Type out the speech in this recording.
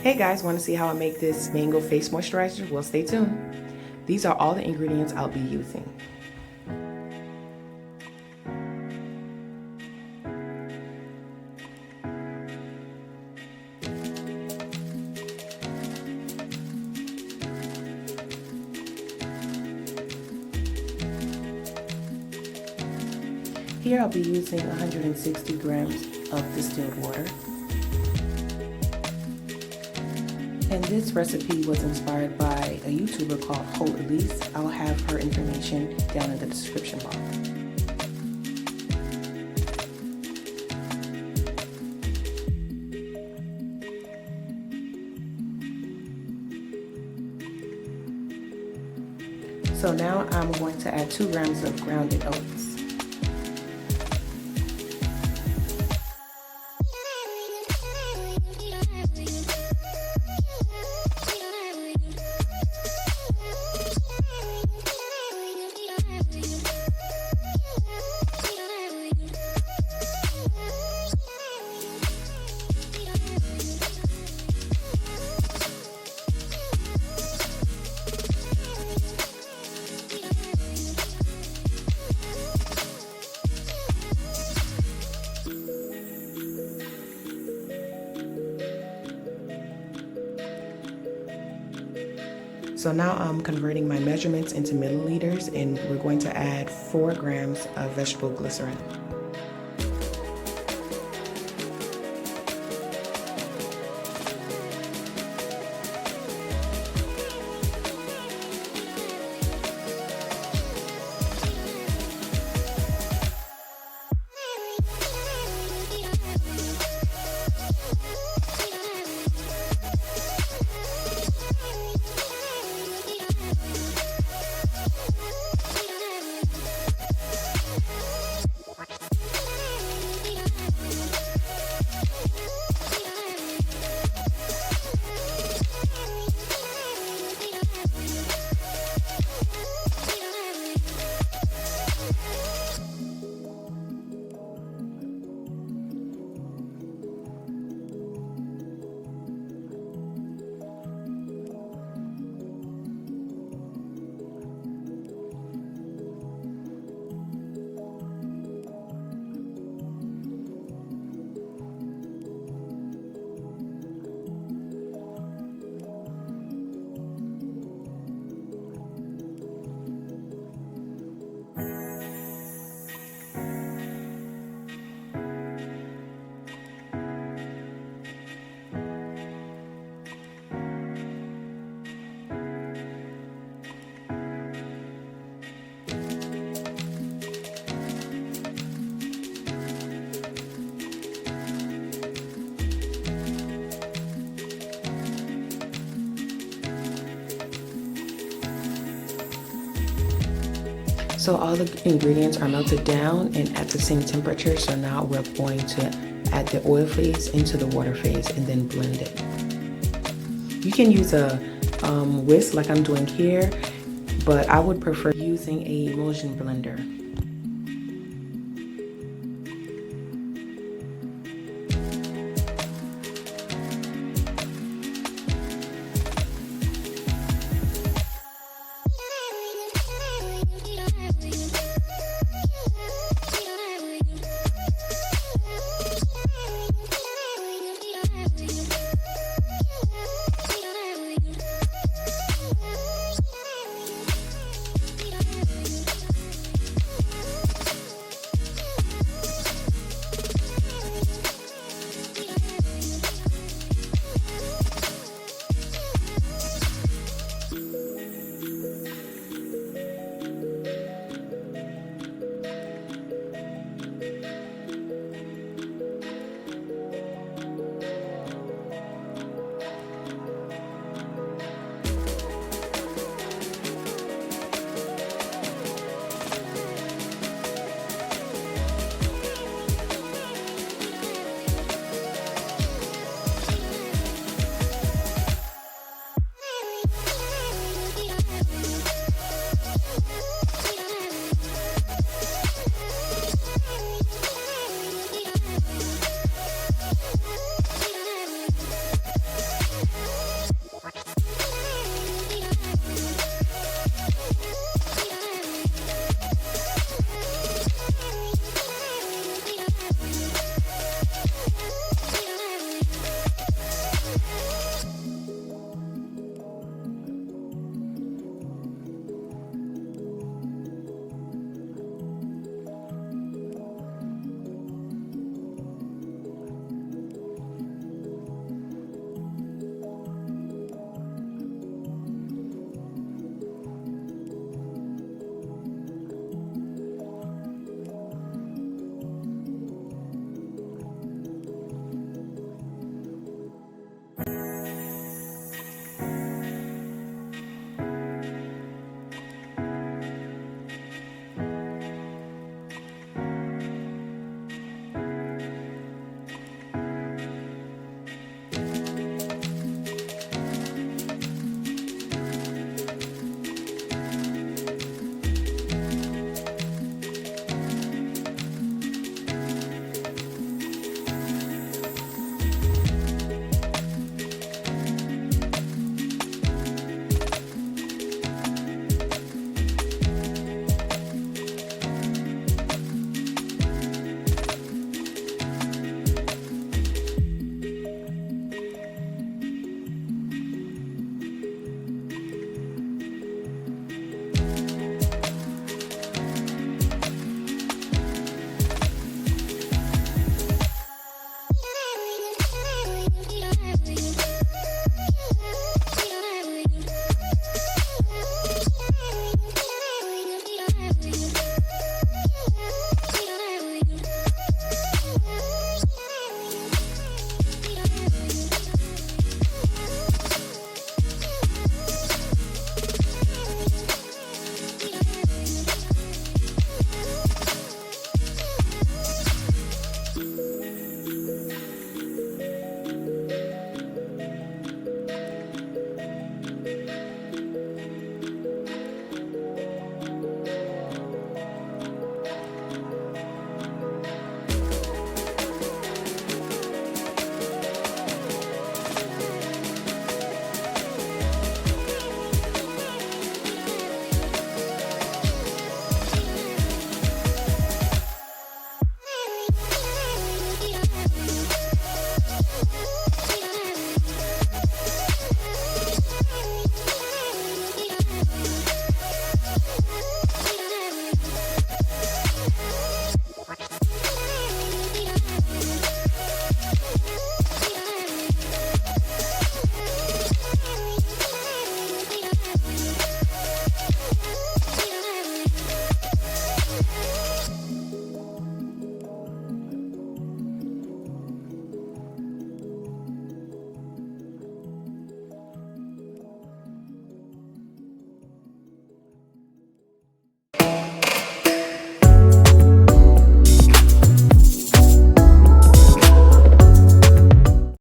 Hey guys, want to see how I make this mango face moisturizer? Well, stay tuned. These are all the ingredients I'll be using. Here I'll be using 160 grams of distilled water. And this recipe was inspired by a YouTuber called Kaale. I'll have her information down in the description box. So now I'm going to add 2 grams of grounded oats. So now I'm converting my measurements into milliliters, and we're going to add 4 grams of vegetable glycerin. So all the ingredients are melted down and at the same temperature. So now we're going to add the oil phase into the water phase and then blend it. You can use a whisk like I'm doing here, but I would prefer using a emulsion blender.